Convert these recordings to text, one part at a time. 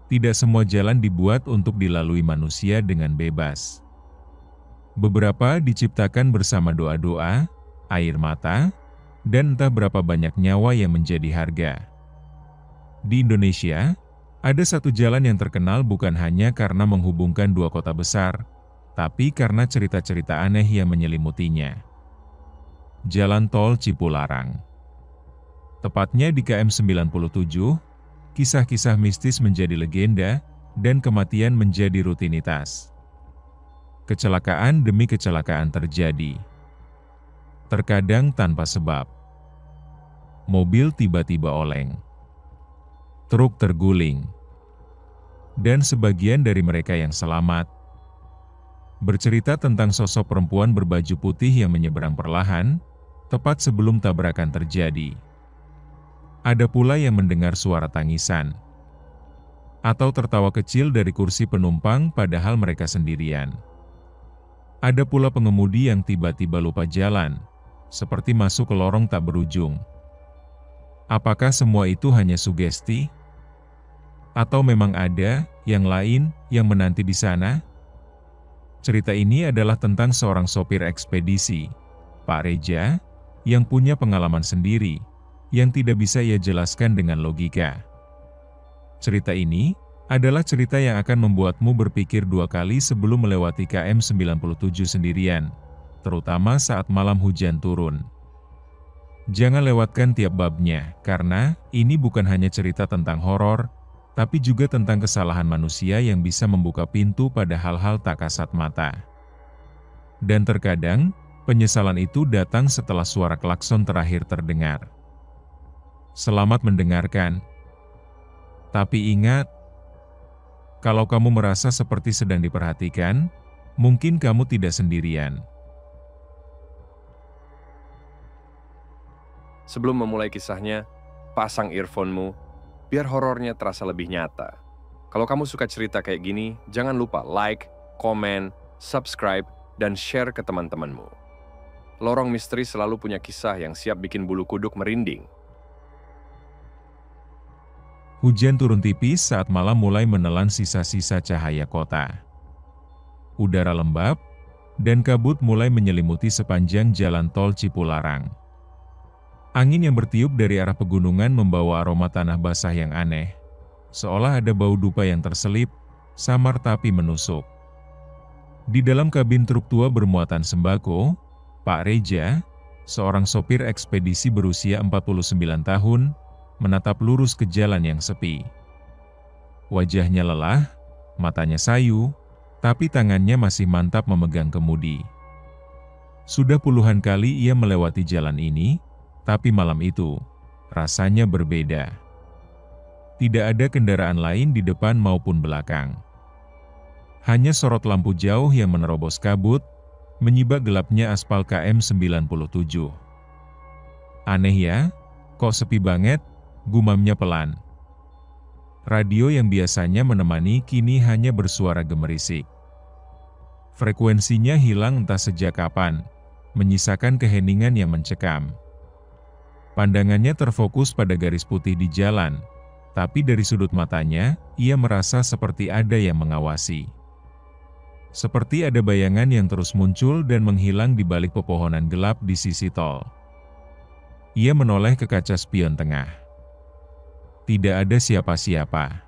Tidak semua jalan dibuat untuk dilalui manusia dengan bebas. Beberapa diciptakan bersama doa-doa, air mata, dan entah berapa banyak nyawa yang menjadi harga. Di Indonesia, ada satu jalan yang terkenal bukan hanya karena menghubungkan dua kota besar, tapi karena cerita-cerita aneh yang menyelimutinya. Jalan Tol Cipularang. Tepatnya di KM 97, kisah-kisah mistis menjadi legenda, dan kematian menjadi rutinitas. Kecelakaan demi kecelakaan terjadi. Terkadang tanpa sebab. Mobil tiba-tiba oleng. Truk terguling. Dan sebagian dari mereka yang selamat bercerita tentang sosok perempuan berbaju putih yang menyeberang perlahan, tepat sebelum tabrakan terjadi. Ada pula yang mendengar suara tangisan atau tertawa kecil dari kursi penumpang padahal mereka sendirian. Ada pula pengemudi yang tiba-tiba lupa jalan, seperti masuk ke lorong tak berujung. Apakah semua itu hanya sugesti? Atau memang ada yang lain yang menanti di sana? Cerita ini adalah tentang seorang sopir ekspedisi, Pak Reja, yang punya pengalaman sendiri, yang tidak bisa ia jelaskan dengan logika. Cerita ini adalah cerita yang akan membuatmu berpikir dua kali sebelum melewati KM 97 sendirian, terutama saat malam hujan turun. Jangan lewatkan tiap babnya, karena ini bukan hanya cerita tentang horor, tapi juga tentang kesalahan manusia yang bisa membuka pintu pada hal-hal tak kasat mata. Dan terkadang, penyesalan itu datang setelah suara klakson terakhir terdengar. Selamat mendengarkan. Tapi ingat, kalau kamu merasa seperti sedang diperhatikan, mungkin kamu tidak sendirian. Sebelum memulai kisahnya, pasang earphone-mu, biar horornya terasa lebih nyata. Kalau kamu suka cerita kayak gini, jangan lupa like, komen, subscribe, dan share ke teman-temanmu. Lorong Misteri selalu punya kisah yang siap bikin bulu kuduk merinding. Hujan turun tipis saat malam mulai menelan sisa-sisa cahaya kota. Udara lembab, dan kabut mulai menyelimuti sepanjang jalan tol Cipularang. Angin yang bertiup dari arah pegunungan membawa aroma tanah basah yang aneh, seolah ada bau dupa yang terselip, samar tapi menusuk. Di dalam kabin truk tua bermuatan sembako, Pak Reja, seorang sopir ekspedisi berusia 49 tahun, menatap lurus ke jalan yang sepi. Wajahnya lelah, matanya sayu, tapi tangannya masih mantap memegang kemudi. Sudah puluhan kali ia melewati jalan ini, tapi malam itu, rasanya berbeda. Tidak ada kendaraan lain di depan maupun belakang. Hanya sorot lampu jauh yang menerobos kabut, menyibak gelapnya aspal KM 97. Aneh ya, kok sepi banget? Gumamnya pelan. Radio yang biasanya menemani kini hanya bersuara gemerisik. Frekuensinya hilang entah sejak kapan, menyisakan keheningan yang mencekam. Pandangannya terfokus pada garis putih di jalan, tapi dari sudut matanya, ia merasa seperti ada yang mengawasi. Seperti ada bayangan yang terus muncul dan menghilang di balik pepohonan gelap di sisi tol. Ia menoleh ke kaca spion tengah. Tidak ada siapa-siapa.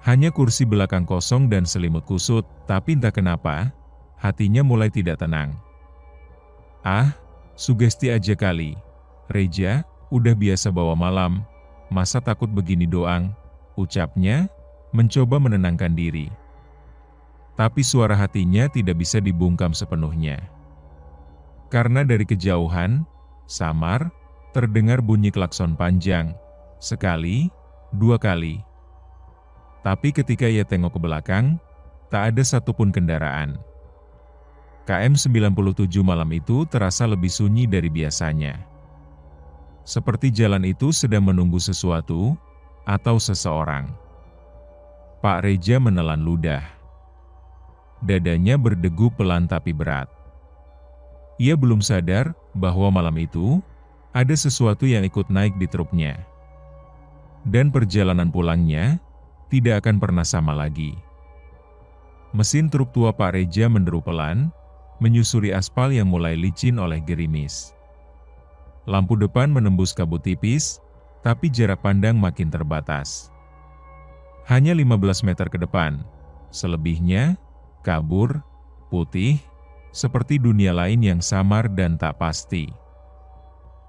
Hanya kursi belakang kosong dan selimut kusut, tapi entah kenapa, hatinya mulai tidak tenang. Ah, sugesti aja kali. Reja, udah biasa bawa malam, masa takut begini doang, ucapnya, mencoba menenangkan diri. Tapi suara hatinya tidak bisa dibungkam sepenuhnya. Karena dari kejauhan, samar, terdengar bunyi klakson panjang, sekali, dua kali. Tapi ketika ia tengok ke belakang, tak ada satupun kendaraan. KM 97 malam itu terasa lebih sunyi dari biasanya. Seperti jalan itu sedang menunggu sesuatu, atau seseorang. Pak Reja menelan ludah. Dadanya berdegu pelan tapi berat. Ia belum sadar bahwa malam itu, ada sesuatu yang ikut naik di truknya. Dan perjalanan pulangnya, tidak akan pernah sama lagi. Mesin truk tua Pak Reja menderu pelan, menyusuri aspal yang mulai licin oleh gerimis. Lampu depan menembus kabut tipis, tapi jarak pandang makin terbatas. Hanya 15 meter ke depan, selebihnya kabur, putih, seperti dunia lain yang samar dan tak pasti.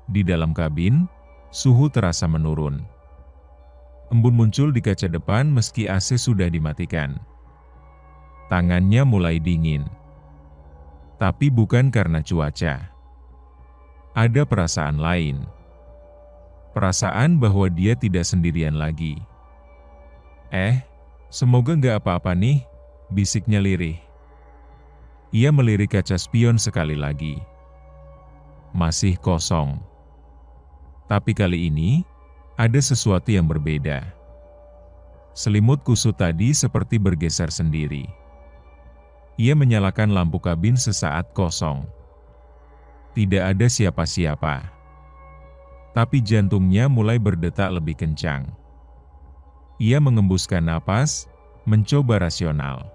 Di dalam kabin, suhu terasa menurun. Embun muncul di kaca depan meski AC sudah dimatikan. Tangannya mulai dingin. Tapi bukan karena cuaca. Ada perasaan lain. Perasaan bahwa dia tidak sendirian lagi. Semoga nggak apa-apa nih, bisiknya lirih. Ia melirik kaca spion sekali lagi. Masih kosong. Tapi kali ini, ada sesuatu yang berbeda. Selimut kusut tadi seperti bergeser sendiri. Ia menyalakan lampu kabin sesaat kosong. Tidak ada siapa-siapa. Tapi jantungnya mulai berdetak lebih kencang. Ia mengembuskan napas, mencoba rasional.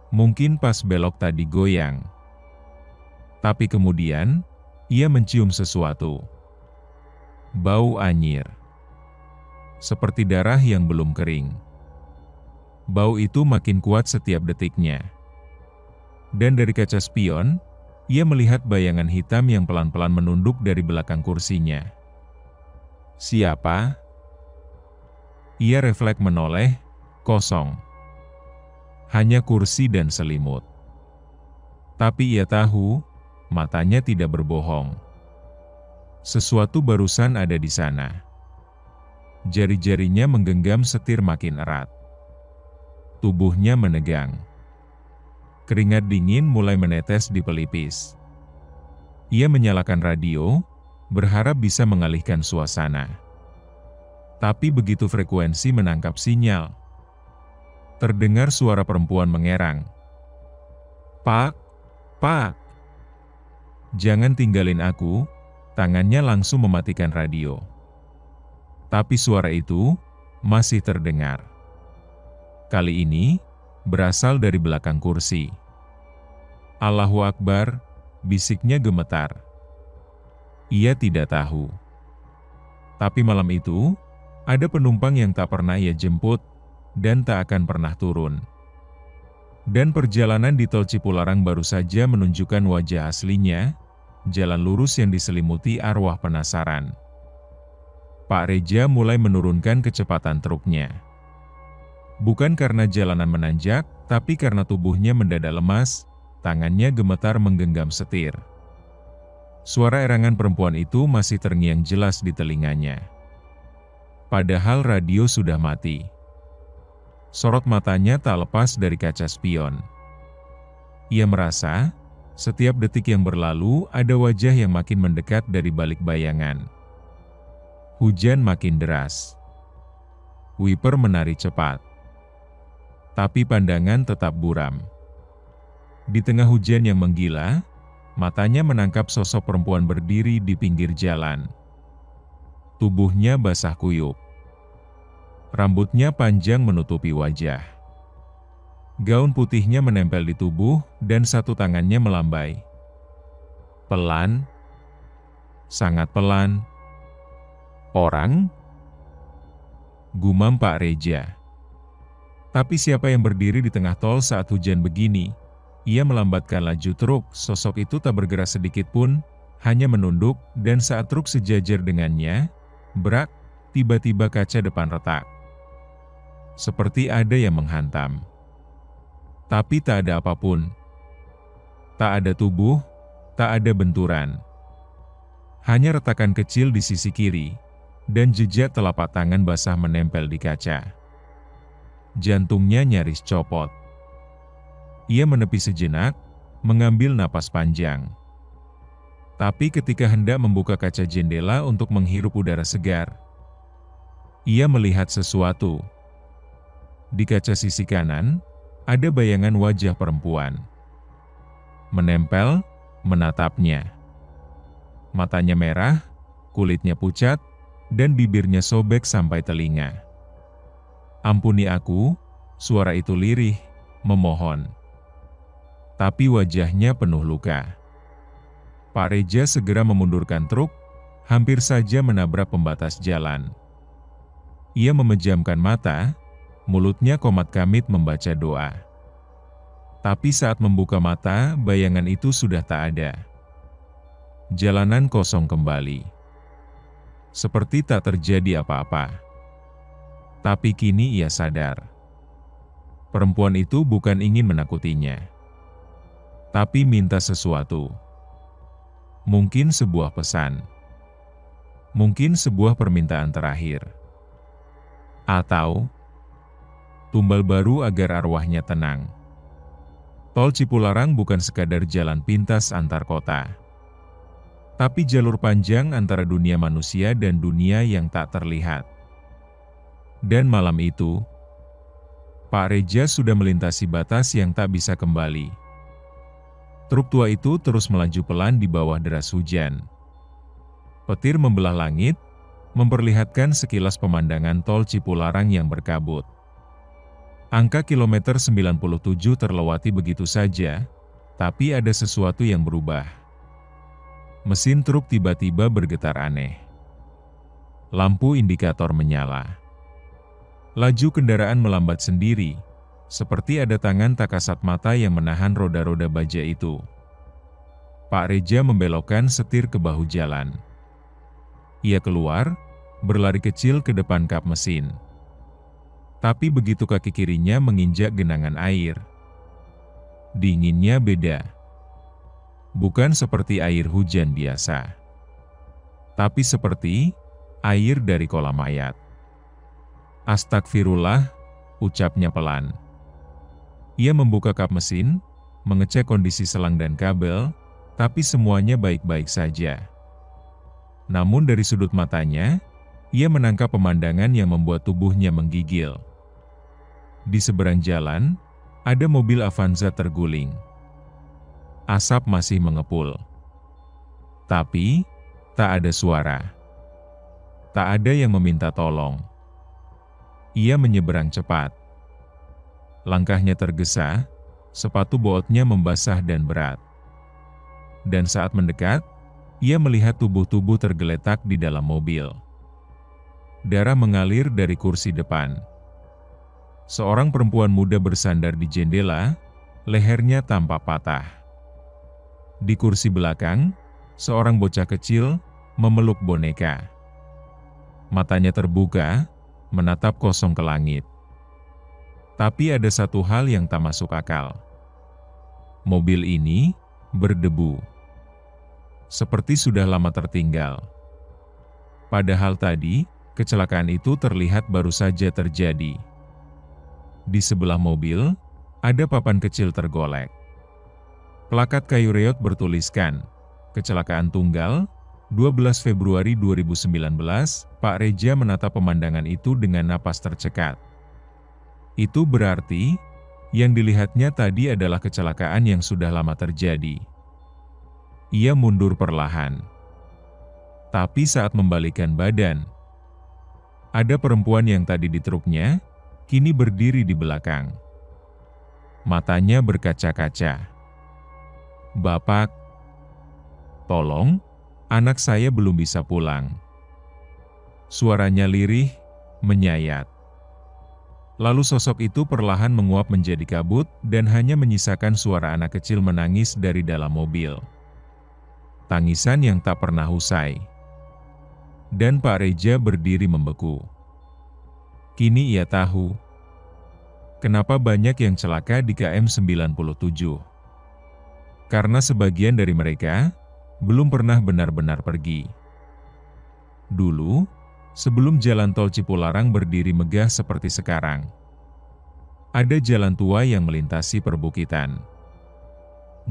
Mungkin pas belok tadi goyang. Tapi kemudian, ia mencium sesuatu. Bau anyir. Seperti darah yang belum kering. Bau itu makin kuat setiap detiknya. Dan dari kaca spion, ia melihat bayangan hitam yang pelan-pelan menunduk dari belakang kursinya. Siapa? Ia refleks menoleh, kosong. Hanya kursi dan selimut. Tapi ia tahu, matanya tidak berbohong. Sesuatu barusan ada di sana. Jari-jarinya menggenggam setir makin erat. Tubuhnya menegang. Keringat dingin mulai menetes di pelipis. Ia menyalakan radio, berharap bisa mengalihkan suasana. Tapi begitu frekuensi menangkap sinyal, terdengar suara perempuan mengerang. Pak, Pak, jangan tinggalin aku. Tangannya langsung mematikan radio. Tapi suara itu masih terdengar. Kali ini, berasal dari belakang kursi. Allahu Akbar, bisiknya gemetar. Ia tidak tahu. Tapi malam itu, ada penumpang yang tak pernah ia jemput, dan tak akan pernah turun. Dan perjalanan di tol Cipularang baru saja menunjukkan wajah aslinya, jalan lurus yang diselimuti arwah penasaran. Pak Reja mulai menurunkan kecepatan truknya. Bukan karena jalanan menanjak, tapi karena tubuhnya mendadak lemas, tangannya gemetar menggenggam setir. Suara erangan perempuan itu masih terngiang jelas di telinganya. Padahal radio sudah mati. Sorot matanya tak lepas dari kaca spion. Ia merasa, setiap detik yang berlalu ada wajah yang makin mendekat dari balik bayangan. Hujan makin deras. Wiper menari cepat. Tapi pandangan tetap buram. Di tengah hujan yang menggila, matanya menangkap sosok perempuan berdiri di pinggir jalan. Tubuhnya basah kuyup. Rambutnya panjang menutupi wajah. Gaun putihnya menempel di tubuh dan satu tangannya melambai. Pelan, sangat pelan. Orang? Gumam Pak Reja. Tapi siapa yang berdiri di tengah tol saat hujan begini? Ia melambatkan laju truk, sosok itu tak bergerak sedikit pun, hanya menunduk, dan saat truk sejajar dengannya, brak, tiba-tiba kaca depan retak. Seperti ada yang menghantam. Tapi tak ada apapun. Tak ada tubuh, tak ada benturan. Hanya retakan kecil di sisi kiri, dan jejak telapak tangan basah menempel di kaca. Jantungnya nyaris copot. Ia menepi sejenak, mengambil napas panjang. Tapi ketika hendak membuka kaca jendela untuk menghirup udara segar, ia melihat sesuatu. Di kaca sisi kanan, ada bayangan wajah perempuan. Menempel, menatapnya. Matanya merah, kulitnya pucat, dan bibirnya sobek sampai telinga. "Ampuni aku," suara itu lirih, memohon. Tapi wajahnya penuh luka. Pak Reja segera memundurkan truk, hampir saja menabrak pembatas jalan. Ia memejamkan mata, mulutnya komat kamit membaca doa. Tapi saat membuka mata, bayangan itu sudah tak ada. Jalanan kosong kembali. Seperti tak terjadi apa-apa. Tapi kini ia sadar. Perempuan itu bukan ingin menakutinya, tapi minta sesuatu. Mungkin sebuah pesan. Mungkin sebuah permintaan terakhir. Atau tumbal baru agar arwahnya tenang. Tol Cipularang bukan sekadar jalan pintas antar kota, tapi jalur panjang antara dunia manusia dan dunia yang tak terlihat. Dan malam itu, Pak Reja sudah melintasi batas yang tak bisa kembali. Truk tua itu terus melaju pelan di bawah deras hujan. Petir membelah langit, memperlihatkan sekilas pemandangan tol Cipularang yang berkabut. Angka kilometer 97 terlewati begitu saja, tapi ada sesuatu yang berubah. Mesin truk tiba-tiba bergetar aneh. Lampu indikator menyala. Laju kendaraan melambat sendiri, seperti ada tangan tak kasat mata yang menahan roda-roda baja itu. Pak Reja membelokkan setir ke bahu jalan. Ia keluar, berlari kecil ke depan kap mesin. Tapi begitu kaki kirinya menginjak genangan air, dinginnya beda. Bukan seperti air hujan biasa, tapi seperti air dari kolam mayat. "Astagfirullah," ucapnya pelan. Ia membuka kap mesin, mengecek kondisi selang dan kabel, tapi semuanya baik-baik saja. Namun dari sudut matanya, ia menangkap pemandangan yang membuat tubuhnya menggigil. Di seberang jalan, ada mobil Avanza terguling. Asap masih mengepul. Tapi, tak ada suara. Tak ada yang meminta tolong. Ia menyeberang cepat. Langkahnya tergesa, sepatu botnya membasah dan berat. Dan saat mendekat, ia melihat tubuh-tubuh tergeletak di dalam mobil. Darah mengalir dari kursi depan. Seorang perempuan muda bersandar di jendela, lehernya tampak patah. Di kursi belakang, seorang bocah kecil memeluk boneka. Matanya terbuka, menatap kosong ke langit. Tapi ada satu hal yang tak masuk akal. Mobil ini berdebu. Seperti sudah lama tertinggal. Padahal tadi, kecelakaan itu terlihat baru saja terjadi. Di sebelah mobil, ada papan kecil tergolek. Plakat kayu reot bertuliskan, "Kecelakaan tunggal, 12 Februari 2019, Pak Reja menatap pemandangan itu dengan napas tercekat. Itu berarti, yang dilihatnya tadi adalah kecelakaan yang sudah lama terjadi. Ia mundur perlahan. Tapi saat membalikkan badan, ada perempuan yang tadi di truknya, kini berdiri di belakang. Matanya berkaca-kaca. "Bapak, tolong, anak saya belum bisa pulang." Suaranya lirih, menyayat. Lalu sosok itu perlahan menguap menjadi kabut dan hanya menyisakan suara anak kecil menangis dari dalam mobil. Tangisan yang tak pernah usai. Dan Pak Reja berdiri membeku. Kini ia tahu kenapa banyak yang celaka di KM 97. Karena sebagian dari mereka belum pernah benar-benar pergi. Dulu, sebelum jalan tol Cipularang berdiri megah seperti sekarang, ada jalan tua yang melintasi perbukitan.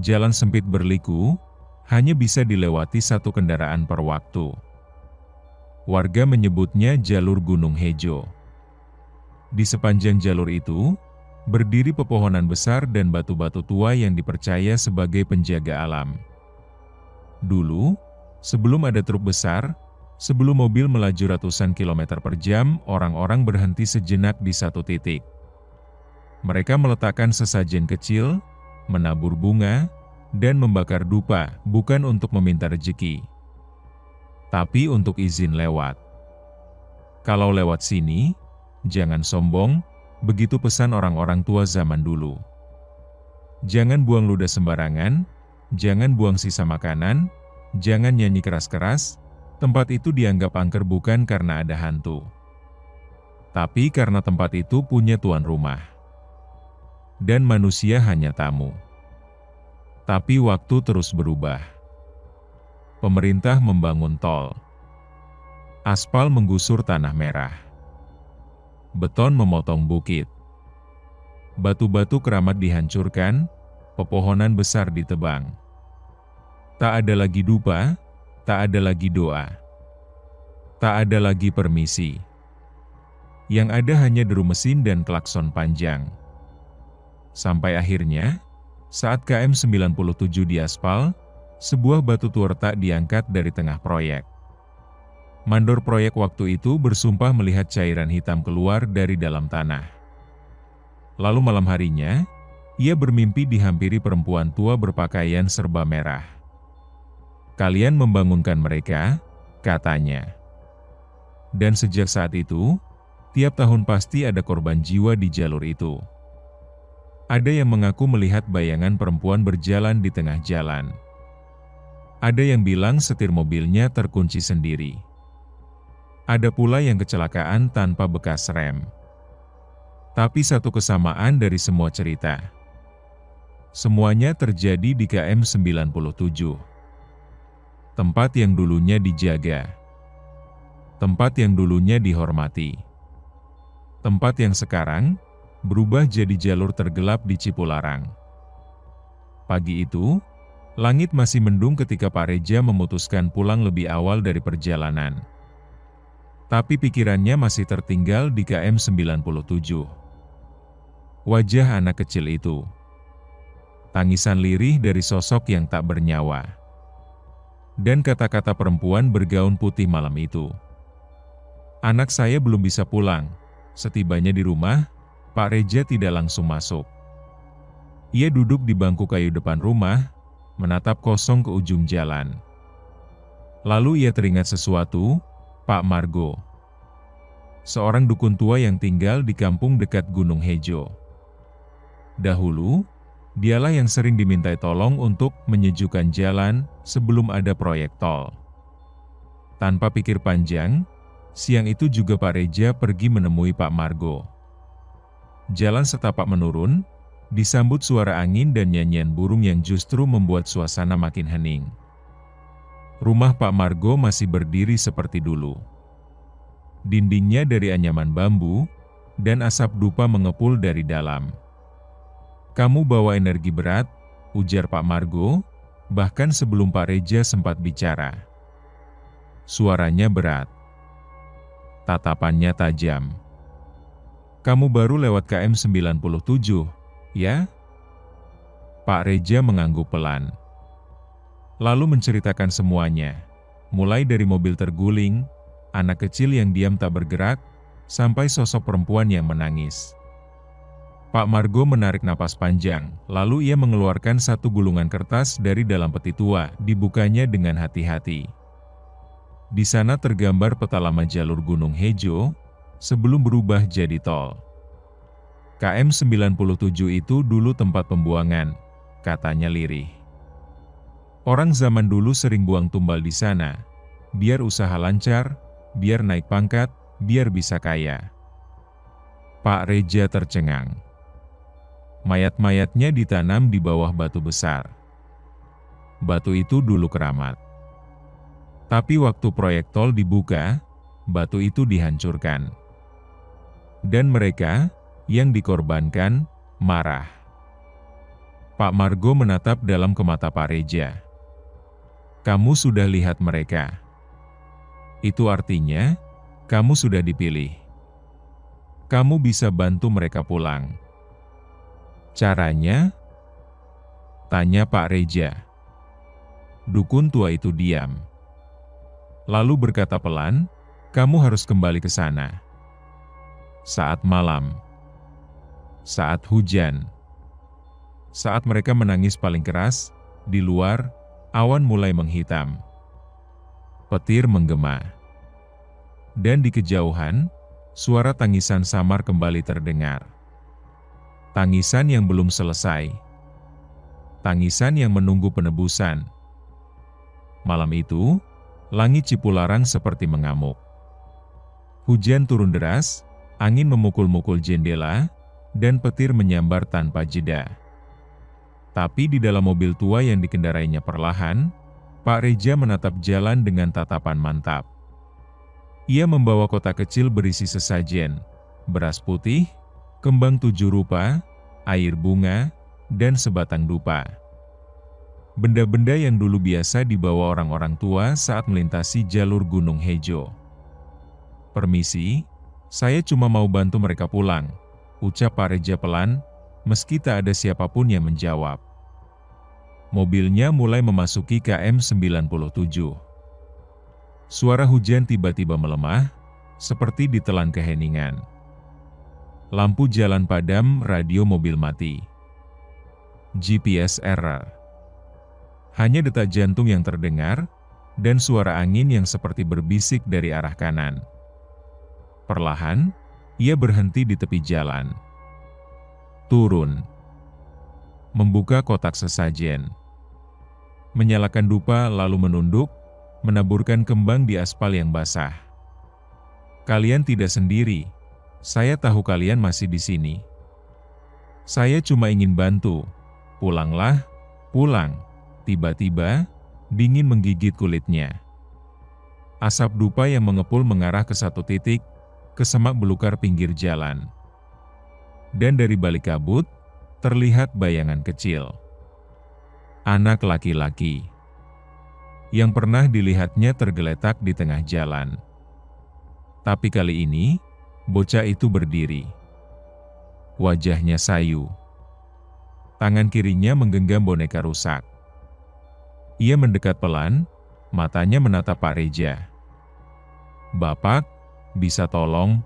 Jalan sempit berliku, hanya bisa dilewati satu kendaraan per waktu. Warga menyebutnya jalur Gunung Hejo. Di sepanjang jalur itu, berdiri pepohonan besar dan batu-batu tua yang dipercaya sebagai penjaga alam. Dulu, sebelum ada truk besar, Sebelum mobil melaju ratusan kilometer per jam, orang-orang berhenti sejenak di satu titik. Mereka meletakkan sesajen kecil, menabur bunga, dan membakar dupa, bukan untuk meminta rezeki, tapi untuk izin lewat. Kalau lewat sini, jangan sombong, begitu pesan orang-orang tua zaman dulu. Jangan buang ludah sembarangan, jangan buang sisa makanan, jangan nyanyi keras-keras. Tempat itu dianggap angker bukan karena ada hantu, tapi karena tempat itu punya tuan rumah. Dan manusia hanya tamu. Tapi waktu terus berubah. Pemerintah membangun tol. Aspal menggusur tanah merah. Beton memotong bukit. Batu-batu keramat dihancurkan, pepohonan besar ditebang. Tak ada lagi dupa, tak ada lagi doa. Tak ada lagi permisi. Yang ada hanya deru mesin dan klakson panjang. Sampai akhirnya, saat KM 97 diaspal, sebuah batu tua tak diangkat dari tengah proyek. Mandor proyek waktu itu bersumpah melihat cairan hitam keluar dari dalam tanah. Lalu malam harinya, ia bermimpi dihampiri perempuan tua berpakaian serba merah. Kalian membangunkan mereka, katanya. Dan sejak saat itu, tiap tahun pasti ada korban jiwa di jalur itu. Ada yang mengaku melihat bayangan perempuan berjalan di tengah jalan. Ada yang bilang setir mobilnya terkunci sendiri. Ada pula yang kecelakaan tanpa bekas rem. Tapi satu kesamaan dari semua cerita. Semuanya terjadi di KM 97. Tempat yang dulunya dijaga. Tempat yang dulunya dihormati. Tempat yang sekarang berubah jadi jalur tergelap di Cipularang. Pagi itu, langit masih mendung ketika Pak Reja memutuskan pulang lebih awal dari perjalanan. Tapi pikirannya masih tertinggal di KM 97. Wajah anak kecil itu. Tangisan lirih dari sosok yang tak bernyawa. Dan kata-kata perempuan bergaun putih malam itu. Anak saya belum bisa pulang. Setibanya di rumah, Pak Reja tidak langsung masuk. Ia duduk di bangku kayu depan rumah, menatap kosong ke ujung jalan. Lalu ia teringat sesuatu, Pak Margo. Seorang dukun tua yang tinggal di kampung dekat Gunung Hejo. Dahulu, dialah yang sering dimintai tolong untuk menyejukkan jalan sebelum ada proyek tol. Tanpa pikir panjang, siang itu juga Pak Reja pergi menemui Pak Margo. Jalan setapak menurun, disambut suara angin dan nyanyian burung yang justru membuat suasana makin hening. Rumah Pak Margo masih berdiri seperti dulu. Dindingnya dari anyaman bambu, dan asap dupa mengepul dari dalam. "Kamu bawa energi berat," ujar Pak Margo, bahkan sebelum Pak Reja sempat bicara. Suaranya berat. Tatapannya tajam. "Kamu baru lewat KM 97, ya?" Pak Reja mengangguk pelan. Lalu menceritakan semuanya, mulai dari mobil terguling, anak kecil yang diam tak bergerak, sampai sosok perempuan yang menangis. Pak Margo menarik napas panjang, lalu ia mengeluarkan satu gulungan kertas dari dalam peti tua, dibukanya dengan hati-hati. Di sana tergambar peta lama jalur Gunung Hejo, sebelum berubah jadi tol. KM 97 itu dulu tempat pembuangan, katanya lirih. Orang zaman dulu sering buang tumbal di sana, biar usaha lancar, biar naik pangkat, biar bisa kaya. Pak Reja tercengang. Mayat-mayatnya ditanam di bawah batu besar. Batu itu dulu keramat. Tapi waktu proyek tol dibuka, batu itu dihancurkan. Dan mereka, yang dikorbankan, marah. Pak Margo menatap dalam ke mata Pak Reja. "Kamu sudah lihat mereka. Itu artinya, kamu sudah dipilih. Kamu bisa bantu mereka pulang." "Caranya?" tanya Pak Reja. Dukun tua itu diam. lalu berkata pelan, "Kamu harus kembali ke sana." Saat malam, saat hujan, saat mereka menangis paling keras, di luar, awan mulai menghitam. Petir menggema. Dan di kejauhan, suara tangisan samar kembali terdengar. Tangisan yang belum selesai. Tangisan yang menunggu penebusan. Malam itu, langit Cipularang seperti mengamuk. Hujan turun deras, angin memukul-mukul jendela, dan petir menyambar tanpa jeda. Tapi di dalam mobil tua yang dikendarainya perlahan, Pak Reja menatap jalan dengan tatapan mantap. Ia membawa kotak kecil berisi sesajen, beras putih, kembang 7 rupa, air bunga, dan sebatang dupa. Benda-benda yang dulu biasa dibawa orang-orang tua saat melintasi jalur Gunung Hejo. "Permisi, saya cuma mau bantu mereka pulang," ucap Pak Reja pelan, meski tak ada siapapun yang menjawab. Mobilnya mulai memasuki KM 97. Suara hujan tiba-tiba melemah, seperti ditelan keheningan. Lampu jalan padam, radio mobil mati. GPS error. Hanya detak jantung yang terdengar, dan suara angin yang seperti berbisik dari arah kanan. Perlahan, ia berhenti di tepi jalan. Turun. Membuka kotak sesajen. Menyalakan dupa lalu menunduk, menaburkan kembang di aspal yang basah. "Kalian tidak sendiri. Saya tahu kalian masih di sini. Saya cuma ingin bantu. Pulanglah, pulang." Tiba-tiba, dingin menggigit kulitnya. Asap dupa yang mengepul mengarah ke satu titik, ke semak belukar pinggir jalan. Dan dari balik kabut, terlihat bayangan kecil. Anak laki-laki. Yang pernah dilihatnya tergeletak di tengah jalan. Tapi kali ini, bocah itu berdiri. Wajahnya sayu. Tangan kirinya menggenggam boneka rusak. Ia mendekat pelan, matanya menatap Pak Reja. "Bapak, bisa tolong?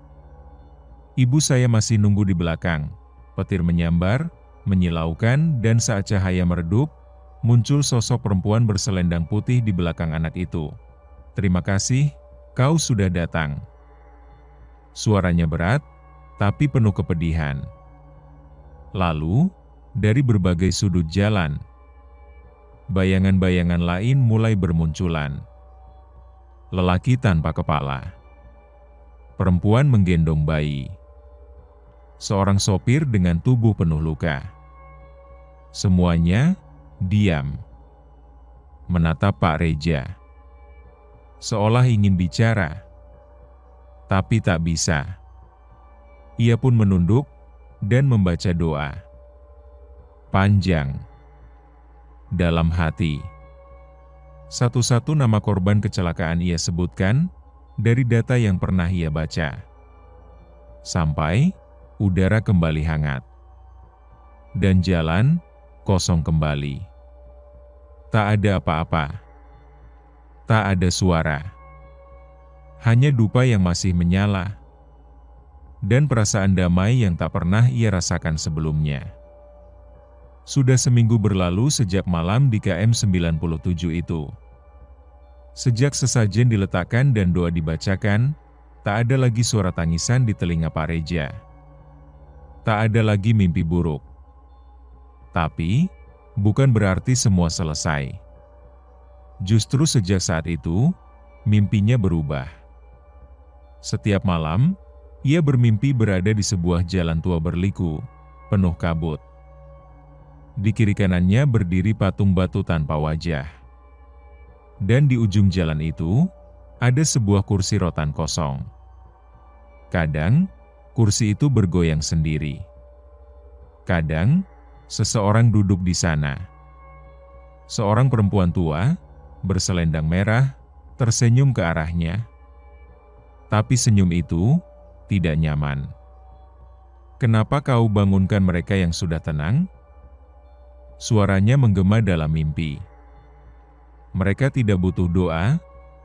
Ibu saya masih nunggu di belakang." Petir menyambar, menyilaukan, dan saat cahaya meredup, muncul sosok perempuan berselendang putih di belakang anak itu. "Terima kasih, kau sudah datang." Suaranya berat, tapi penuh kepedihan. Lalu, dari berbagai sudut jalan, bayangan-bayangan lain mulai bermunculan. Lelaki tanpa kepala. Perempuan menggendong bayi. Seorang sopir dengan tubuh penuh luka. Semuanya diam. Menatap Pak Reja. Seolah ingin bicara. Tapi tak bisa. Ia pun menunduk dan membaca doa. Panjang. Dalam hati. Satu-satu nama korban kecelakaan ia sebutkan, dari data yang pernah ia baca. Sampai, udara kembali hangat. Dan jalan, kosong kembali. Tak ada apa-apa. Tak ada suara. Hanya dupa yang masih menyala. Dan perasaan damai yang tak pernah ia rasakan sebelumnya. Sudah seminggu berlalu sejak malam di KM 97 itu. Sejak sesajen diletakkan dan doa dibacakan, tak ada lagi suara tangisan di telinga Pak Reja. Tak ada lagi mimpi buruk. Tapi, bukan berarti semua selesai. Justru sejak saat itu, mimpinya berubah. Setiap malam, ia bermimpi berada di sebuah jalan tua berliku, penuh kabut. Di kiri kanannya berdiri patung batu tanpa wajah. Dan di ujung jalan itu, ada sebuah kursi rotan kosong. Kadang, kursi itu bergoyang sendiri. Kadang, seseorang duduk di sana. Seorang perempuan tua, berselendang merah, tersenyum ke arahnya. Tapi senyum itu tidak nyaman. "Kenapa kau bangunkan mereka yang sudah tenang?" Suaranya menggema dalam mimpi. "Mereka tidak butuh doa,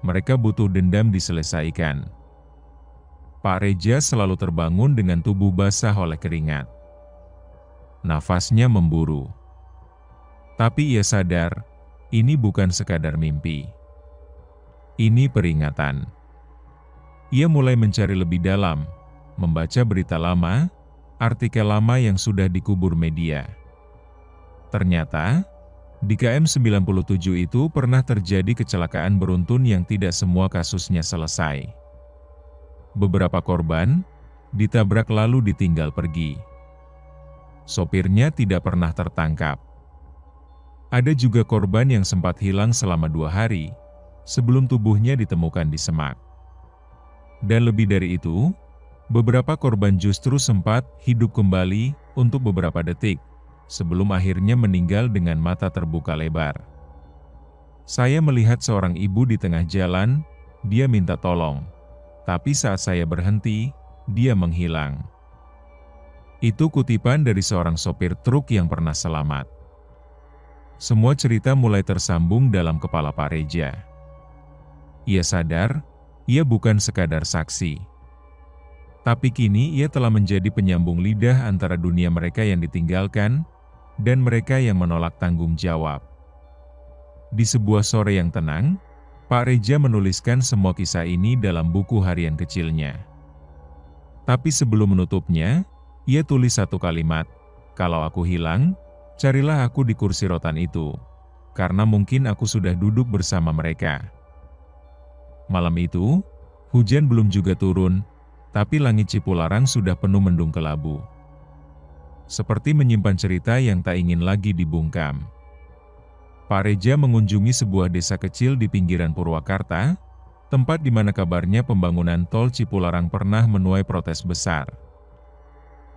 mereka butuh dendam diselesaikan. Pak Reja selalu terbangun dengan tubuh basah oleh keringat. Nafasnya memburu. Tapi ia sadar, ini bukan sekadar mimpi. Ini peringatan. Ia mulai mencari lebih dalam, membaca berita lama, artikel lama yang sudah dikubur media. Ternyata, di KM 97 itu pernah terjadi kecelakaan beruntun yang tidak semua kasusnya selesai. Beberapa korban ditabrak lalu ditinggal pergi. Sopirnya tidak pernah tertangkap. Ada juga korban yang sempat hilang selama 2 hari, sebelum tubuhnya ditemukan di semak. Dan lebih dari itu, beberapa korban justru sempat hidup kembali untuk beberapa detik, sebelum akhirnya meninggal dengan mata terbuka lebar. Saya melihat seorang ibu di tengah jalan, dia minta tolong. Tapi saat saya berhenti, dia menghilang. Itu kutipan dari seorang sopir truk yang pernah selamat. Semua cerita mulai tersambung dalam kepala Pak Reja. Ia sadar, ia bukan sekadar saksi. Tapi kini ia telah menjadi penyambung lidah antara dunia mereka yang ditinggalkan dan mereka yang menolak tanggung jawab. Di sebuah sore yang tenang, Pak Reja menuliskan semua kisah ini dalam buku harian kecilnya. Tapi sebelum menutupnya, ia tulis satu kalimat, "Kalau aku hilang, carilah aku di kursi rotan itu, karena mungkin aku sudah duduk bersama mereka." Malam itu, hujan belum juga turun, tapi langit Cipularang sudah penuh mendung kelabu. Seperti menyimpan cerita yang tak ingin lagi dibungkam. Pak Reja mengunjungi sebuah desa kecil di pinggiran Purwakarta, tempat di mana kabarnya pembangunan tol Cipularang pernah menuai protes besar.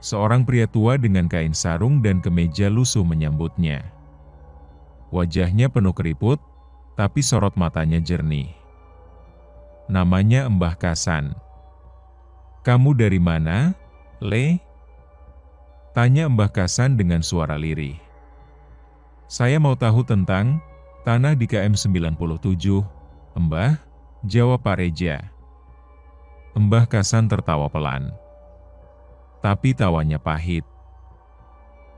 Seorang pria tua dengan kain sarung dan kemeja lusuh menyambutnya. Wajahnya penuh keriput, tapi sorot matanya jernih. Namanya Mbah Kasan. "Kamu dari mana, Le?" tanya Mbah Kasan dengan suara lirih. "Saya mau tahu tentang tanah di KM 97, Mbah," jawab Pak Reja. Mbah Kasan tertawa pelan. Tapi tawanya pahit.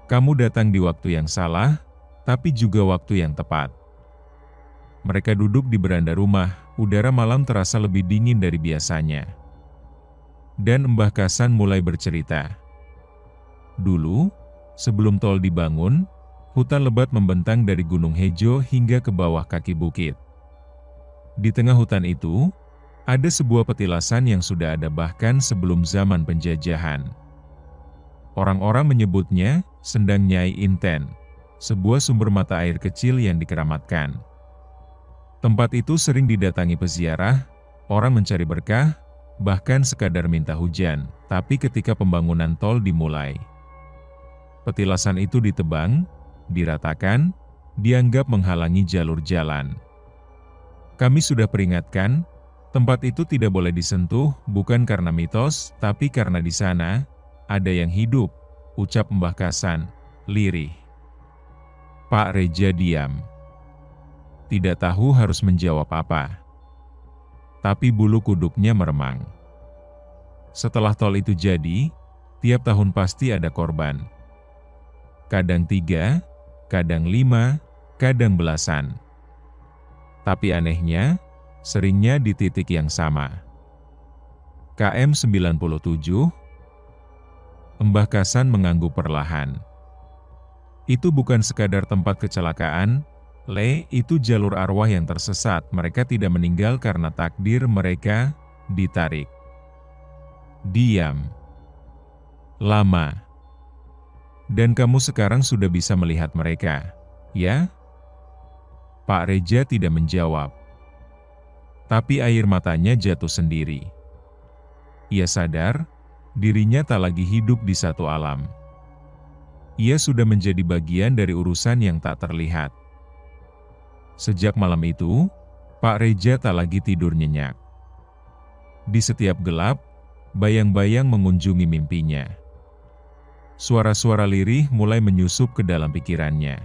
"Kamu datang di waktu yang salah, tapi juga waktu yang tepat." Mereka duduk di beranda rumah, udara malam terasa lebih dingin dari biasanya. Dan Mbah Kasan mulai bercerita. Dulu, sebelum tol dibangun, hutan lebat membentang dari Gunung Hejo hingga ke bawah kaki bukit. Di tengah hutan itu, ada sebuah petilasan yang sudah ada bahkan sebelum zaman penjajahan. Orang-orang menyebutnya Sendang Nyai Inten, sebuah sumber mata air kecil yang dikeramatkan. Tempat itu sering didatangi peziarah, orang mencari berkah, bahkan sekadar minta hujan. Tapi ketika pembangunan tol dimulai, petilasan itu ditebang, diratakan, dianggap menghalangi jalur jalan. "Kami sudah peringatkan, tempat itu tidak boleh disentuh, bukan karena mitos, tapi karena di sana ada yang hidup," ucap Mbah Kasan, lirih. Pak Reja diam. Tidak tahu harus menjawab apa. Tapi bulu kuduknya meremang. Setelah tol itu jadi, tiap tahun pasti ada korban. Kadang 3, kadang 5, kadang belasan. Tapi anehnya, seringnya di titik yang sama. KM 97. Mbah Kasan mengangguk perlahan. "Itu bukan sekadar tempat kecelakaan, Le, itu jalur arwah yang tersesat. Mereka tidak meninggal karena takdir mereka ditarik." Diam. Lama. "Dan kamu sekarang sudah bisa melihat mereka, ya?" Pak Reja tidak menjawab. Tapi air matanya jatuh sendiri. Ia sadar, dirinya tak lagi hidup di satu alam. Ia sudah menjadi bagian dari urusan yang tak terlihat. Sejak malam itu, Pak Reja tak lagi tidur nyenyak. Di setiap gelap, bayang-bayang mengunjungi mimpinya. Suara-suara lirih mulai menyusup ke dalam pikirannya.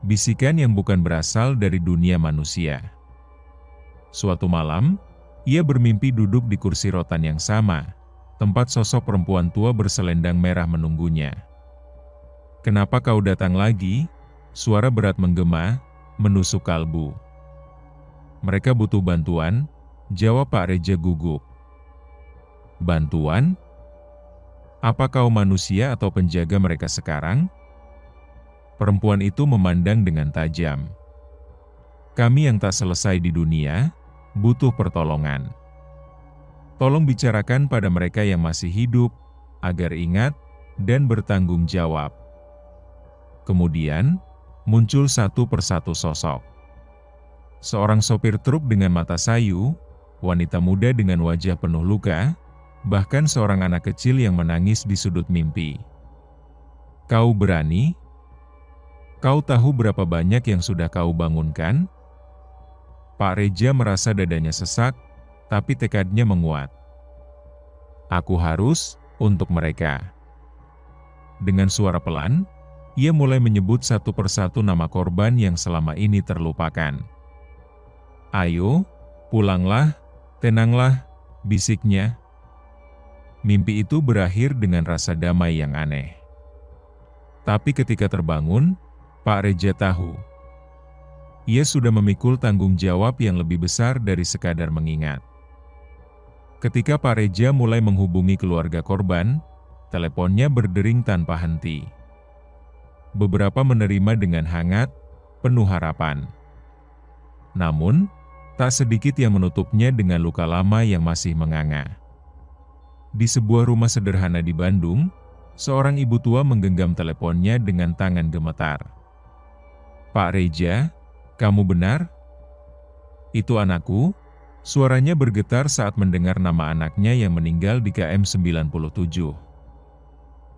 Bisikan yang bukan berasal dari dunia manusia. Suatu malam, ia bermimpi duduk di kursi rotan yang sama, tempat sosok perempuan tua berselendang merah menunggunya. "Kenapa kau datang lagi?" Suara berat menggema, menusuk kalbu. "Mereka butuh bantuan," jawab Pak Reja gugup. "Bantuan? Apa kau manusia atau penjaga mereka sekarang?" Perempuan itu memandang dengan tajam. "Kami yang tak selesai di dunia, butuh pertolongan. Tolong bicarakan pada mereka yang masih hidup, agar ingat dan bertanggung jawab." Kemudian, muncul satu persatu sosok. Seorang sopir truk dengan mata sayu, wanita muda dengan wajah penuh luka, bahkan seorang anak kecil yang menangis di sudut mimpi. "Kau berani? Kau tahu berapa banyak yang sudah kau bangunkan?" Pak Reja merasa dadanya sesak, tapi tekadnya menguat. "Aku harus untuk mereka." Dengan suara pelan, ia mulai menyebut satu persatu nama korban yang selama ini terlupakan. "Ayo, pulanglah, tenanglah," bisiknya. Mimpi itu berakhir dengan rasa damai yang aneh. Tapi ketika terbangun, Pak Reja tahu. Ia sudah memikul tanggung jawab yang lebih besar dari sekadar mengingat. Ketika Pak Reja mulai menghubungi keluarga korban, teleponnya berdering tanpa henti. Beberapa menerima dengan hangat, penuh harapan. Namun, tak sedikit yang menutupnya dengan luka lama yang masih menganga. Di sebuah rumah sederhana di Bandung, seorang ibu tua menggenggam teleponnya dengan tangan gemetar. "Pak Reja, kamu benar? Itu anakku." Suaranya bergetar saat mendengar nama anaknya yang meninggal di KM 97.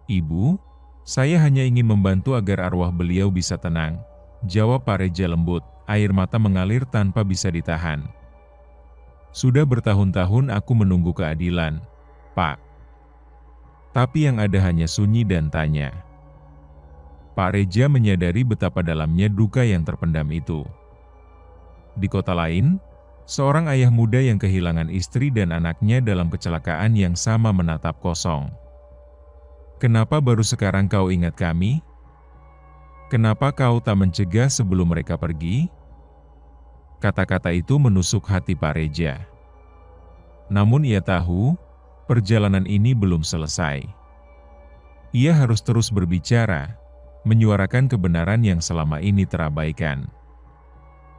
"Ibu, saya hanya ingin membantu agar arwah beliau bisa tenang," jawab Pak Reja lembut, air mata mengalir tanpa bisa ditahan. "Sudah bertahun-tahun aku menunggu keadilan, Pak." Tapi yang ada hanya sunyi dan tanya. Pak Reja menyadari betapa dalamnya duka yang terpendam itu. Di kota lain, seorang ayah muda yang kehilangan istri dan anaknya dalam kecelakaan yang sama menatap kosong. "Kenapa baru sekarang kau ingat kami? Kenapa kau tak mencegah sebelum mereka pergi?" Kata-kata itu menusuk hati Pak Reja. Namun ia tahu, perjalanan ini belum selesai. Ia harus terus berbicara, menyuarakan kebenaran yang selama ini terabaikan.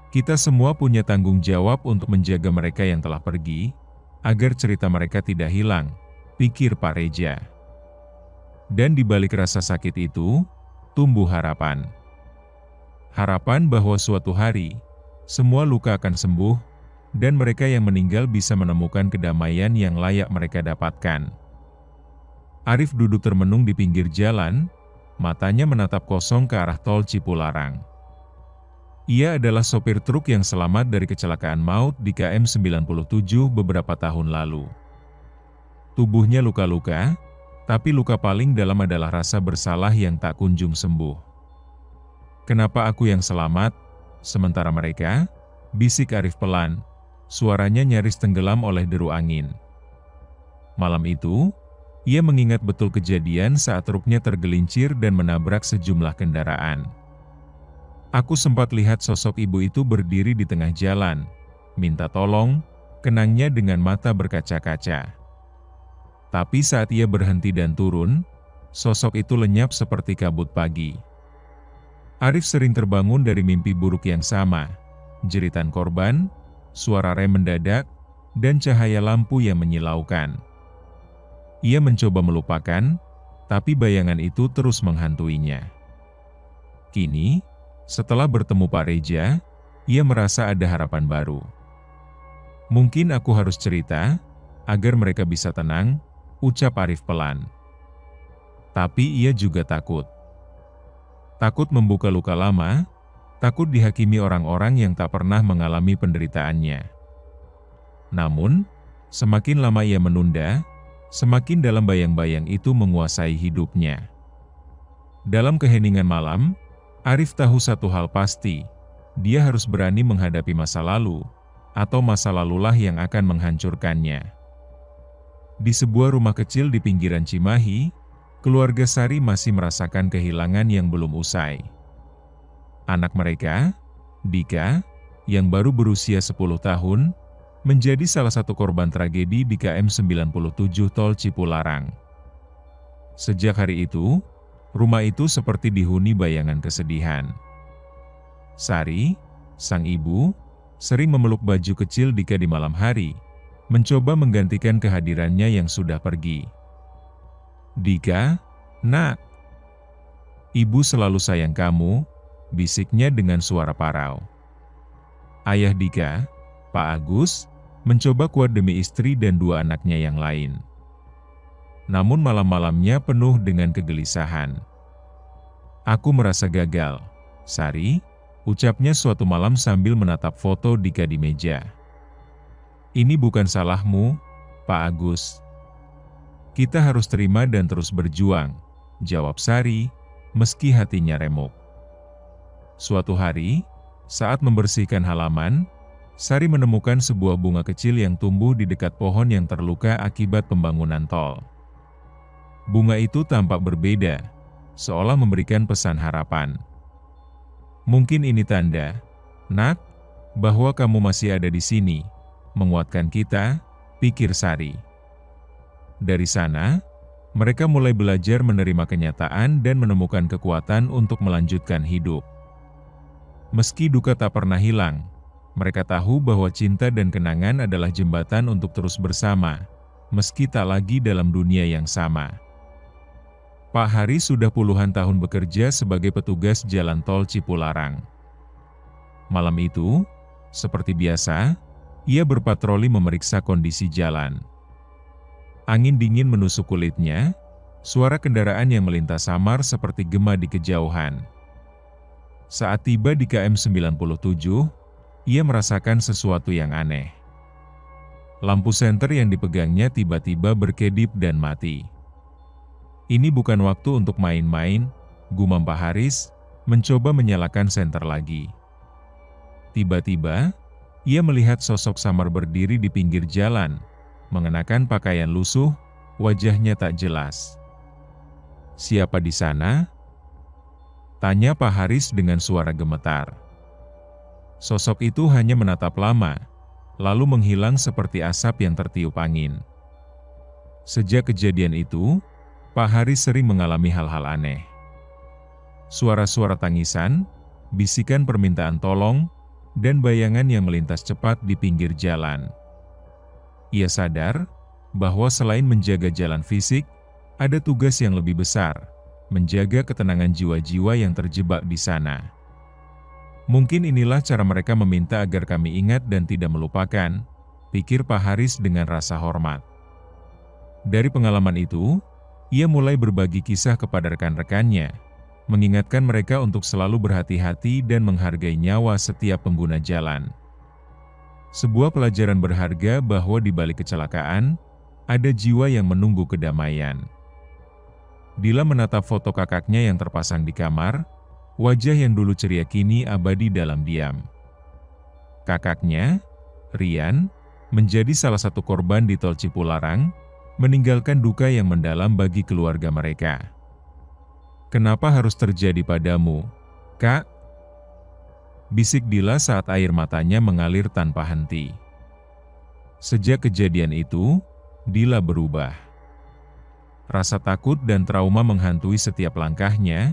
Kita semua punya tanggung jawab untuk menjaga mereka yang telah pergi, agar cerita mereka tidak hilang, pikir Pak Reja. Dan di balik rasa sakit itu, tumbuh harapan. Harapan bahwa suatu hari, semua luka akan sembuh, dan mereka yang meninggal bisa menemukan kedamaian yang layak mereka dapatkan. Arif duduk termenung di pinggir jalan, matanya menatap kosong ke arah tol Cipularang. Ia adalah sopir truk yang selamat dari kecelakaan maut di KM 97 beberapa tahun lalu. Tubuhnya luka-luka, tapi luka paling dalam adalah rasa bersalah yang tak kunjung sembuh. "Kenapa aku yang selamat, sementara mereka?" bisik Arif pelan, suaranya nyaris tenggelam oleh deru angin. Malam itu, ia mengingat betul kejadian saat truknya tergelincir dan menabrak sejumlah kendaraan. "Aku sempat lihat sosok ibu itu berdiri di tengah jalan, minta tolong," kenangnya dengan mata berkaca-kaca. Tapi saat ia berhenti dan turun, sosok itu lenyap seperti kabut pagi. Arif sering terbangun dari mimpi buruk yang sama, jeritan korban, suara rem mendadak, dan cahaya lampu yang menyilaukan. Ia mencoba melupakan, tapi bayangan itu terus menghantuinya. Kini, setelah bertemu Pak Reja, ia merasa ada harapan baru. "Mungkin aku harus cerita, agar mereka bisa tenang," ucap Arif pelan. Tapi ia juga takut. Takut membuka luka lama, takut dihakimi orang-orang yang tak pernah mengalami penderitaannya. Namun, semakin lama ia menunda, semakin dalam bayang-bayang itu menguasai hidupnya. Dalam keheningan malam, Arif tahu satu hal pasti, dia harus berani menghadapi masa lalu, atau masa lalulah yang akan menghancurkannya. Di sebuah rumah kecil di pinggiran Cimahi, keluarga Sari masih merasakan kehilangan yang belum usai. Anak mereka, Dika, yang baru berusia 10 tahun, menjadi salah satu korban tragedi di KM 97 Tol Cipularang. Sejak hari itu, rumah itu seperti dihuni bayangan kesedihan. Sari, sang ibu, sering memeluk baju kecil Dika di malam hari, mencoba menggantikan kehadirannya yang sudah pergi. "Dika, nak, ibu selalu sayang kamu," bisiknya dengan suara parau. Ayah Dika, Pak Agus, mencoba kuat demi istri dan 2 anaknya yang lain. Namun malam-malamnya penuh dengan kegelisahan. "Aku merasa gagal, Sari," ucapnya suatu malam sambil menatap foto Dika di meja. "Ini bukan salahmu, Pak Agus. Kita harus terima dan terus berjuang," jawab Sari, meski hatinya remuk. Suatu hari, saat membersihkan halaman, Sari menemukan sebuah bunga kecil yang tumbuh di dekat pohon yang terluka akibat pembangunan tol. Bunga itu tampak berbeda, seolah memberikan pesan harapan. "Mungkin ini tanda, nak, bahwa kamu masih ada di sini, menguatkan kita," pikir Sari. Dari sana, mereka mulai belajar menerima kenyataan dan menemukan kekuatan untuk melanjutkan hidup. Meski duka tak pernah hilang, mereka tahu bahwa cinta dan kenangan adalah jembatan untuk terus bersama, meski tak lagi dalam dunia yang sama. Pak Hari sudah puluhan tahun bekerja sebagai petugas jalan tol Cipularang. Malam itu, seperti biasa, ia berpatroli memeriksa kondisi jalan. Angin dingin menusuk kulitnya, suara kendaraan yang melintas samar seperti gema di kejauhan. Saat tiba di KM 97, ia merasakan sesuatu yang aneh. Lampu senter yang dipegangnya tiba-tiba berkedip dan mati. "Ini bukan waktu untuk main-main," gumam Pak Haris, mencoba menyalakan senter lagi. Tiba-tiba, ia melihat sosok samar berdiri di pinggir jalan, mengenakan pakaian lusuh, wajahnya tak jelas. "Siapa di sana?" tanya Pak Haris dengan suara gemetar. Sosok itu hanya menatap lama, lalu menghilang seperti asap yang tertiup angin. Sejak kejadian itu, Pak Haris sering mengalami hal-hal aneh. Suara-suara tangisan, bisikan permintaan tolong, dan bayangan yang melintas cepat di pinggir jalan. Ia sadar bahwa selain menjaga jalan fisik, ada tugas yang lebih besar, menjaga ketenangan jiwa-jiwa yang terjebak di sana. "Mungkin inilah cara mereka meminta agar kami ingat dan tidak melupakan," pikir Pak Haris dengan rasa hormat. Dari pengalaman itu, ia mulai berbagi kisah kepada rekan-rekannya, mengingatkan mereka untuk selalu berhati-hati dan menghargai nyawa setiap pengguna jalan. Sebuah pelajaran berharga bahwa di balik kecelakaan, ada jiwa yang menunggu kedamaian. Dila menatap foto kakaknya yang terpasang di kamar, wajah yang dulu ceria kini abadi dalam diam. Kakaknya, Rian, menjadi salah satu korban di tol Cipularang, meninggalkan duka yang mendalam bagi keluarga mereka. "Kenapa harus terjadi padamu, Kak?" bisik Dila saat air matanya mengalir tanpa henti. Sejak kejadian itu, Dila berubah. Rasa takut dan trauma menghantui setiap langkahnya,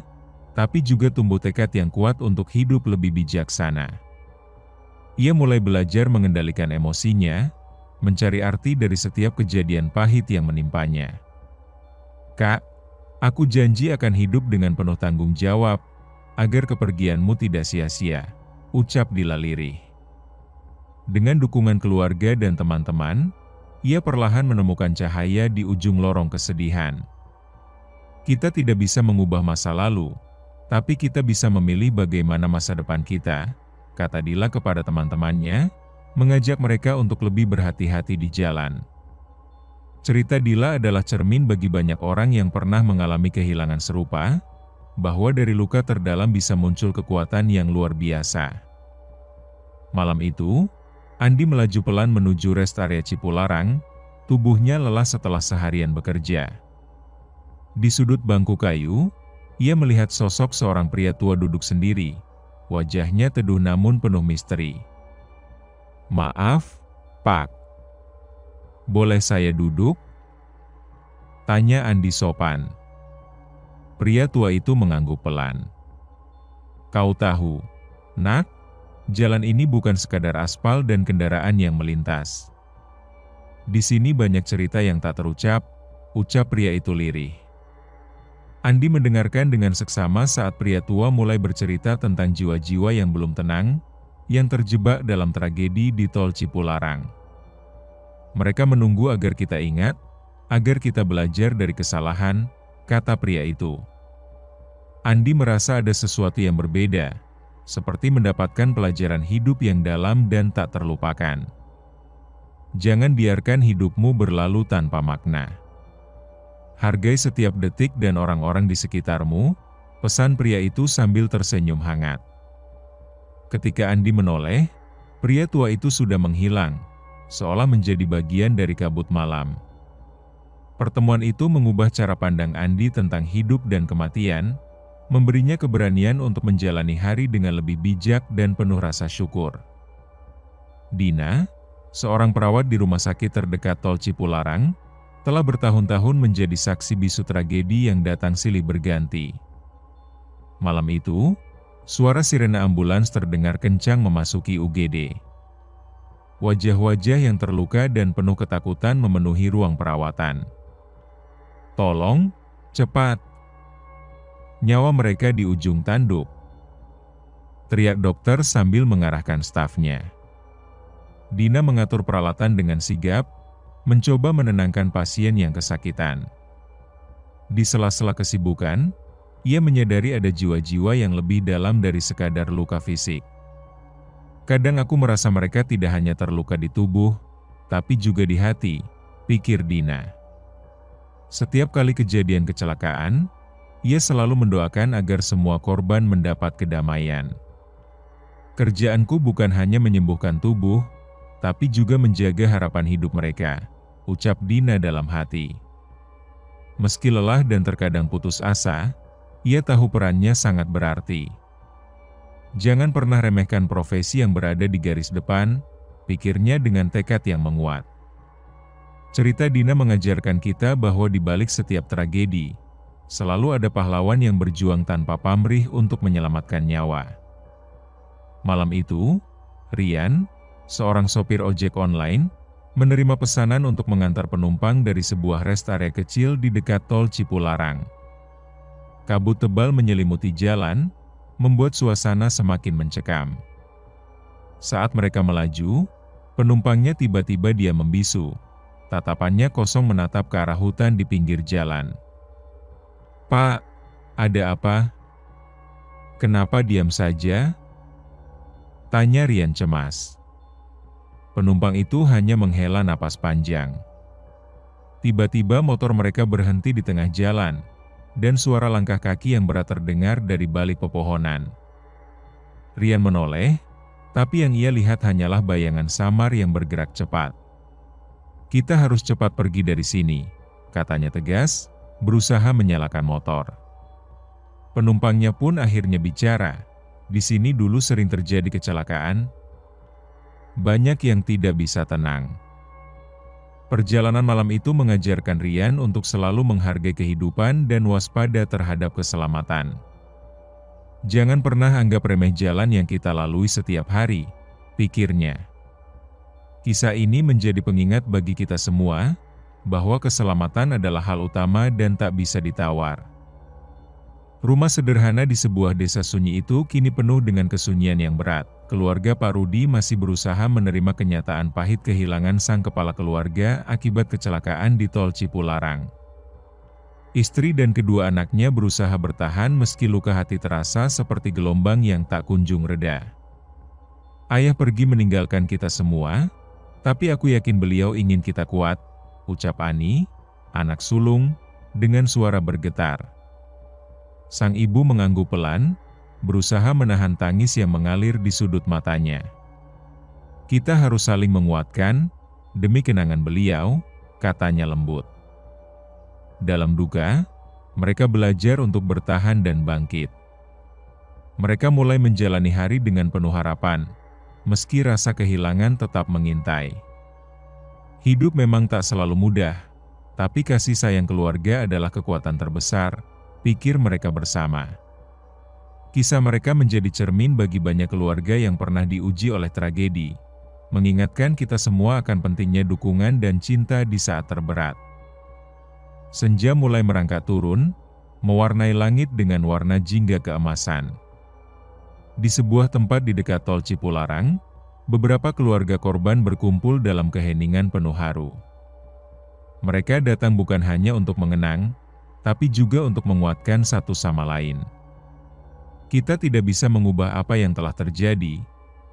tapi juga tumbuh tekad yang kuat untuk hidup lebih bijaksana. Ia mulai belajar mengendalikan emosinya, mencari arti dari setiap kejadian pahit yang menimpanya. "Kak, aku janji akan hidup dengan penuh tanggung jawab, agar kepergianmu tidak sia-sia," ucap Dila lirih. Dengan dukungan keluarga dan teman-teman, ia perlahan menemukan cahaya di ujung lorong kesedihan. Kita tidak bisa mengubah masa lalu, tapi kita bisa memilih bagaimana masa depan kita, kata Dila kepada teman-temannya, mengajak mereka untuk lebih berhati-hati di jalan. Cerita Dila adalah cermin bagi banyak orang yang pernah mengalami kehilangan serupa, bahwa dari luka terdalam bisa muncul kekuatan yang luar biasa. Malam itu, Andi melaju pelan menuju rest area Cipularang, tubuhnya lelah setelah seharian bekerja. Di sudut bangku kayu, ia melihat sosok seorang pria tua duduk sendiri. Wajahnya teduh namun penuh misteri. "Maaf, Pak. Boleh saya duduk?" tanya Andi sopan. Pria tua itu mengangguk pelan. "Kau tahu, Nak, jalan ini bukan sekadar aspal dan kendaraan yang melintas. Di sini banyak cerita yang tak terucap," ucap pria itu lirih. Andi mendengarkan dengan seksama saat pria tua mulai bercerita tentang jiwa-jiwa yang belum tenang, yang terjebak dalam tragedi di tol Cipularang. "Mereka menunggu agar kita ingat, agar kita belajar dari kesalahan," kata pria itu. Andi merasa ada sesuatu yang berbeda, seperti mendapatkan pelajaran hidup yang dalam dan tak terlupakan. "Jangan biarkan hidupmu berlalu tanpa makna. Hargai setiap detik dan orang-orang di sekitarmu," pesan pria itu sambil tersenyum hangat. Ketika Andi menoleh, pria tua itu sudah menghilang, seolah menjadi bagian dari kabut malam. Pertemuan itu mengubah cara pandang Andi tentang hidup dan kematian, memberinya keberanian untuk menjalani hari dengan lebih bijak dan penuh rasa syukur. Dina, seorang perawat di rumah sakit terdekat tol Cipularang, telah bertahun-tahun menjadi saksi bisu tragedi yang datang silih berganti. Malam itu, suara sirena ambulans terdengar kencang memasuki UGD. Wajah-wajah yang terluka dan penuh ketakutan memenuhi ruang perawatan. "Tolong, cepat! Nyawa mereka di ujung tanduk!" teriak dokter sambil mengarahkan stafnya. Dina mengatur peralatan dengan sigap, mencoba menenangkan pasien yang kesakitan. Di sela-sela kesibukan, ia menyadari ada jiwa-jiwa yang lebih dalam dari sekadar luka fisik. "Kadang aku merasa mereka tidak hanya terluka di tubuh, tapi juga di hati," pikir Dina. Setiap kali kejadian kecelakaan, ia selalu mendoakan agar semua korban mendapat kedamaian. "Kerjaanku bukan hanya menyembuhkan tubuh, tapi juga menjaga harapan hidup mereka," ucap Dina dalam hati. Meski lelah dan terkadang putus asa, ia tahu perannya sangat berarti. "Jangan pernah remehkan profesi yang berada di garis depan," pikirnya dengan tekad yang menguat. Cerita Dina mengajarkan kita bahwa di balik setiap tragedi, selalu ada pahlawan yang berjuang tanpa pamrih untuk menyelamatkan nyawa. Malam itu, Rian, seorang sopir ojek online, menerima pesanan untuk mengantar penumpang dari sebuah rest area kecil di dekat tol Cipularang. Kabut tebal menyelimuti jalan, membuat suasana semakin mencekam. Saat mereka melaju, penumpangnya tiba-tiba diam membisu. Tatapannya kosong menatap ke arah hutan di pinggir jalan. "Pak, ada apa? Kenapa diam saja?" tanya Rian cemas. Penumpang itu hanya menghela napas panjang. Tiba-tiba motor mereka berhenti di tengah jalan, dan suara langkah kaki yang berat terdengar dari balik pepohonan. Rian menoleh, tapi yang ia lihat hanyalah bayangan samar yang bergerak cepat. "Kita harus cepat pergi dari sini," katanya tegas, berusaha menyalakan motor. Penumpangnya pun akhirnya bicara, "Di sini dulu sering terjadi kecelakaan. Banyak yang tidak bisa tenang." Perjalanan malam itu mengajarkan Rian untuk selalu menghargai kehidupan dan waspada terhadap keselamatan. "Jangan pernah anggap remeh jalan yang kita lalui setiap hari," pikirnya. Kisah ini menjadi pengingat bagi kita semua, bahwa keselamatan adalah hal utama dan tak bisa ditawar. Rumah sederhana di sebuah desa sunyi itu kini penuh dengan kesunyian yang berat. Keluarga Pak Rudi masih berusaha menerima kenyataan pahit kehilangan sang kepala keluarga akibat kecelakaan di tol Cipularang. Istri dan kedua anaknya berusaha bertahan meski luka hati terasa seperti gelombang yang tak kunjung reda. "Ayah pergi meninggalkan kita semua, tapi aku yakin beliau ingin kita kuat," ucap Ani, anak sulung, dengan suara bergetar. Sang ibu mengangguk pelan, berusaha menahan tangis yang mengalir di sudut matanya. Kita harus saling menguatkan, demi kenangan beliau, katanya lembut. Dalam duka, mereka belajar untuk bertahan dan bangkit. Mereka mulai menjalani hari dengan penuh harapan, meski rasa kehilangan tetap mengintai. Hidup memang tak selalu mudah, tapi kasih sayang keluarga adalah kekuatan terbesar, pikir mereka bersama. Kisah mereka menjadi cermin bagi banyak keluarga yang pernah diuji oleh tragedi, mengingatkan kita semua akan pentingnya dukungan dan cinta di saat terberat. Senja mulai merangkak turun, mewarnai langit dengan warna jingga keemasan. Di sebuah tempat di dekat tol Cipularang, beberapa keluarga korban berkumpul dalam keheningan penuh haru. Mereka datang bukan hanya untuk mengenang, tapi juga untuk menguatkan satu sama lain. Kita tidak bisa mengubah apa yang telah terjadi,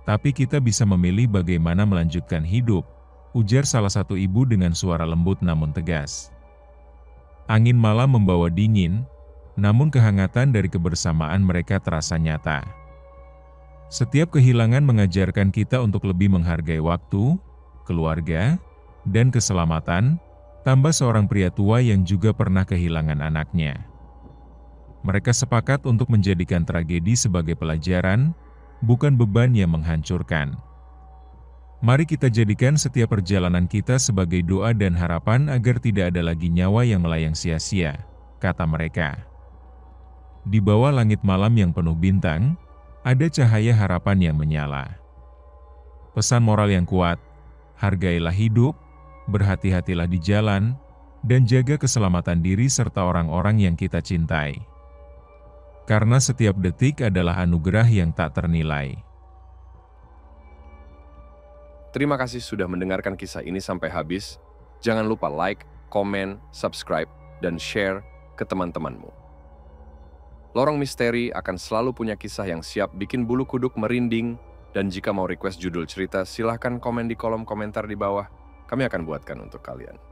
tapi kita bisa memilih bagaimana melanjutkan hidup, ujar salah satu ibu dengan suara lembut namun tegas. Angin malam membawa dingin, namun kehangatan dari kebersamaan mereka terasa nyata. Setiap kehilangan mengajarkan kita untuk lebih menghargai waktu, keluarga, dan keselamatan, tambah seorang pria tua yang juga pernah kehilangan anaknya. Mereka sepakat untuk menjadikan tragedi sebagai pelajaran, bukan beban yang menghancurkan. Mari kita jadikan setiap perjalanan kita sebagai doa dan harapan agar tidak ada lagi nyawa yang melayang sia-sia, kata mereka. Di bawah langit malam yang penuh bintang, ada cahaya harapan yang menyala. Pesan moral yang kuat, hargailah hidup, berhati-hatilah di jalan, dan jaga keselamatan diri serta orang-orang yang kita cintai. Karena setiap detik adalah anugerah yang tak ternilai. Terima kasih sudah mendengarkan kisah ini sampai habis. Jangan lupa like, komen, subscribe, dan share ke teman-temanmu. Lorong Misteri akan selalu punya kisah yang siap bikin bulu kuduk merinding, dan jika mau request judul cerita, silahkan komen di kolom komentar di bawah. Kami akan buatkan untuk kalian.